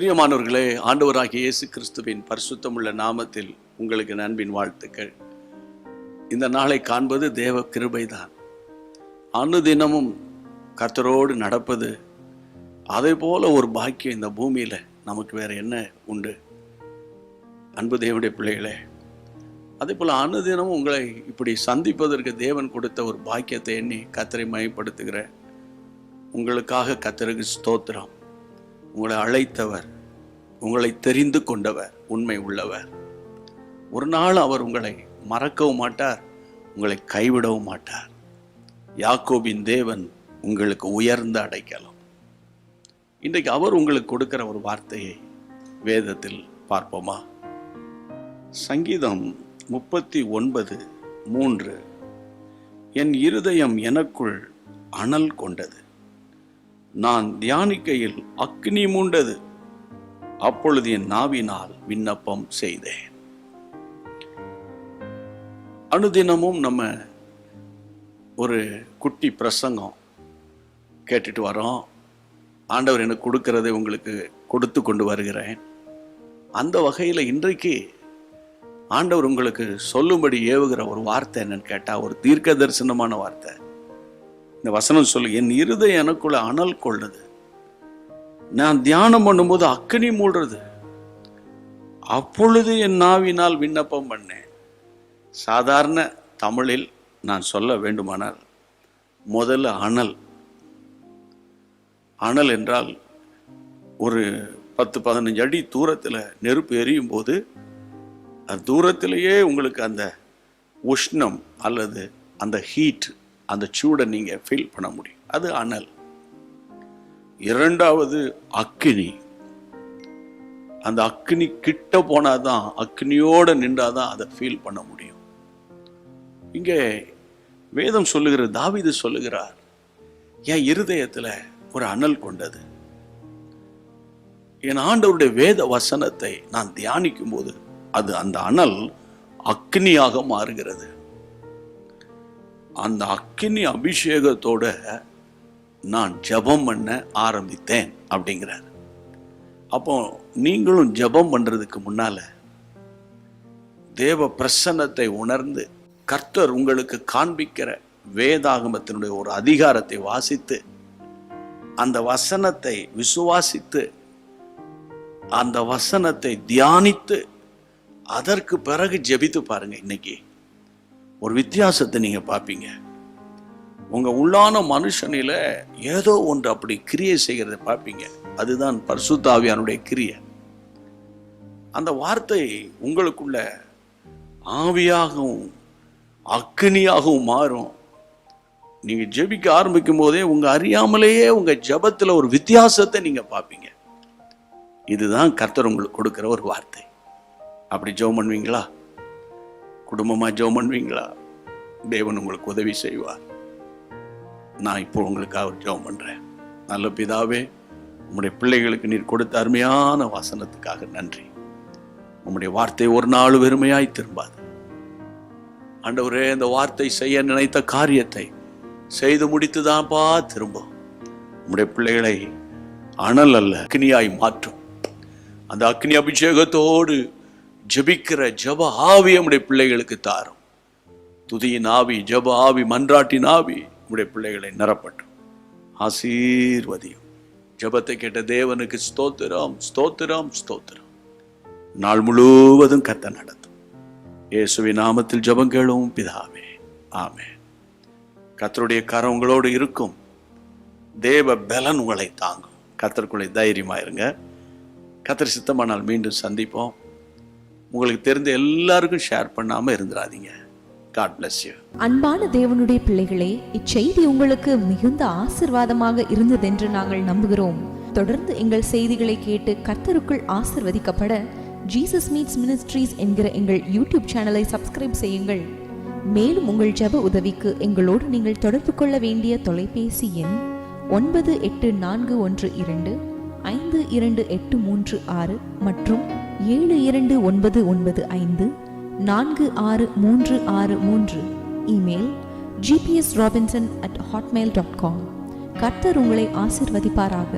பிரியமானவர்களே, ஆண்டவராகிய இயேசு கிறிஸ்துவின் பரிசுத்தமுள்ள நாமத்தில் உங்களுக்கு அன்பின் வாழ்த்துக்கள். இந்த நாளை காண்பது தேவ கிருபைதான். அனுதினமும் கர்த்தரோடு நடப்பது, அதே போல ஒரு பாக்கியம் இந்த பூமியில் நமக்கு வேற என்ன உண்டு? அன்பு தேவனுடைய பிள்ளைகளே, அதே போல் அனுதினமும் உங்களை இப்படி சந்திப்பதற்கு தேவன் கொடுத்த ஒரு பாக்கியத்தை எண்ணி கர்த்தரை மகிமைப்படுத்துகிற உங்களுக்காக கர்த்தருக்கு ஸ்தோத்திரம். உங்களை அழைத்தவர், உங்களை தெரிந்து கொண்டவர், உண்மை உள்ளவர். ஒரு நாள் அவர் உங்களை மறக்கவும் மாட்டார், உங்களை கைவிடவும் மாட்டார். யாக்கோபின் தேவன் உங்களுக்கு உயர்ந்த அடைக்கலம். இன்றைக்கு அவர் உங்களுக்கு கொடுக்கிற ஒரு வார்த்தையை வேதத்தில் பார்ப்போமா? சங்கீதம் 39:3. என் இருதயம் எனக்குள் அனல் கொண்டது, நான் தியானிக்கையில் அக்னி மூண்டது, அப்பொழுது என் நாவினால் விண்ணப்பம் செய்தேன். அனுதினமும் நம்ம ஒரு குட்டி பிரசங்கம் கேட்டுட்டு வரோம். ஆண்டவர் எனக்கு கொடுக்கிறதை உங்களுக்கு கொடுத்து கொண்டு வருகிறேன். அந்த வகையில் இன்றைக்கு ஆண்டவர் உங்களுக்கு சொல்லும்படி ஏவுகிற ஒரு வார்த்தை என்னன்னு கேட்டால், ஒரு தீர்க்க தரிசனமான வார்த்தை. இந்த வசனம் சொல்லு, என் இருதயம் எனக்குள்ள அனல் கொள்ளுது, நான் தியானம் பண்ணும்போது அக்கினி மூடுறது, அப்பொழுது என் நாவினால் விண்ணப்பம் பண்ணேன். சாதாரண தமிழில் நான் சொல்ல வேண்டுமானால், முதல்ல அனல். அனல் என்றால் ஒரு 10-15 அடி தூரத்தில் நெருப்பு எரியும் போது அது தூரத்திலேயே உங்களுக்கு அந்த உஷ்ணம் அல்லது அந்த ஹீட், அந்த சூடை நீங்கள் ஃபீல் பண்ண முடியும். அது அனல். இரண்டாவது அக்கினி. அந்த அக்கினி கிட்ட போனாதான், அக்கினியோடு நின்றாதான் அதை ஃபீல் பண்ண முடியும். இங்கே வேதம் சொல்லுகிற, தாவீது சொல்லுகிறார், என் இருதயத்தில் ஒரு அனல் கொண்டது. என் ஆண்டவருடைய வேத வசனத்தை நான் தியானிக்கும் போது அது அந்த அனல் அக்கினியாக மாறுகிறது. அந்த அக்கினி அபிஷேகத்தோட நான் ஜெபம் பண்ண ஆரம்பித்தேன் அப்படிங்கிறார். அப்போ நீங்களும் ஜெபம் பண்றதுக்கு முன்னால தேவ பிரசன்னத்தை உணர்ந்து கர்த்தர் உங்களுக்கு காண்பிக்கிற வேதாகமத்தினுடைய ஒரு அதிகாரத்தை வாசித்து, அந்த வசனத்தை விசுவாசித்து, அந்த வசனத்தை தியானித்து, அதற்கு பிறகு ஜெபித்து பாருங்க. இன்னைக்கு ஒரு வித்தியாசத்தை நீங்க பார்ப்பீங்க. உங்க உள்ளான மனுஷனில ஏதோ ஒன்று அப்படி கிரியை செய்கிறத பார்ப்பீங்க. அதுதான் பரிசுத்த ஆவியானுடைய கிரியை. அந்த வார்த்தை உங்களுக்குள்ள ஆவியாகவும் அக்கினியாகவும் மாறும். நீங்க ஜெபிக்க ஆரம்பிக்கும் போதே உங்க அறியாமலேயே உங்க ஜெபத்துல ஒரு வித்தியாசத்தை நீங்க பார்ப்பீங்க. இதுதான் கர்த்தர் உங்களுக்கு கொடுக்கிற ஒரு வார்த்தை. அப்படி ஜெபம் பண்ணுவீங்களா? குடும்பமா ஜெபம் பண்ணுவீங்களா? தேவன் உங்களுக்கு உதவி செய்வார். நான் இப்போ உங்களுக்காக ஜெபம் பண்றேன். நல்ல பிதாவே, உம்முடைய பிள்ளைகளுக்கு நீர் கொடுத்த அருமையான வசனத்துக்காக நன்றி. உம்முடைய வார்த்தை ஒரு நாள் வெறுமையாய் திரும்பாது. ஆண்டவரே, இந்த வார்த்தை செய்ய நினைத்த காரியத்தை செய்து முடித்துதான்ப்பா திரும்பும். உம்முடைய பிள்ளைகளை அனல் அல்ல அக்னியாய் மாற்றும். அந்த அக்னி அபிஷேகத்தோடு ஜெபிக்கிற ஜெப ஆவி நம்முடைய பிள்ளைகளுக்கு தாரும். துதியின் ஆவி, ஜெப ஆவி, மன்றாட்டின் ஆவி நம்முடைய பிள்ளைகளை நிரப்பட்டும். ஆசீர்வதியும். ஜெபத்தை கேட்ட தேவனுக்கு ஸ்தோத்திரம், ஸ்தோத்திரம், ஸ்தோத்திரம். நாள் முழுவதும் கர்த்தர் நடத்தும். இயேசுவின் நாமத்தில் ஜெபம் கேளும் பிதாவே, ஆமென். கர்த்தருடைய கரம் உங்களோடு இருக்கும். தேவ பலன் உங்களை தாங்கும். கர்த்தருக்குள்ளே தைரியமாயிருங்க. கர்த்தர் சித்தமானால் மீண்டும் சந்திப்போம். உங்களுக்கு தெரிந்த எல்லாருக்கும் ஷேர் பண்ணாம இருந்துடாதீங்க. God bless you. அன்பான தேவனுடைய பிள்ளைகளே, இச்செய்தி உங்களுக்கு மிகுந்த ஆசீர்வாதமாக இருந்ததென்று நாங்கள் நம்புகிறோம். தொடர்ந்து எங்கள் செய்திகளை கேட்டு கர்த்தருக்குள் ஆசீர்வதிக்கப்பட ஜீசஸ் மீட்ஸ் மினிஸ்ட்ரீஸ் என்கிற எங்கள் யூடியூப் சேனலை சப்ஸ்கிரைப் செய்யுங்கள். மேலும் உங்கள் ஜெப உதவிக்கு எங்களோடு நீங்கள் தொடர்பு கொள்ள வேண்டிய தொலைபேசி எண் 9842252836 மற்றும் 7299546363. Email gpsrobinson@hotmail.com. கர்த்தர் உங்களை ஆசீர்வதிப்பாராக.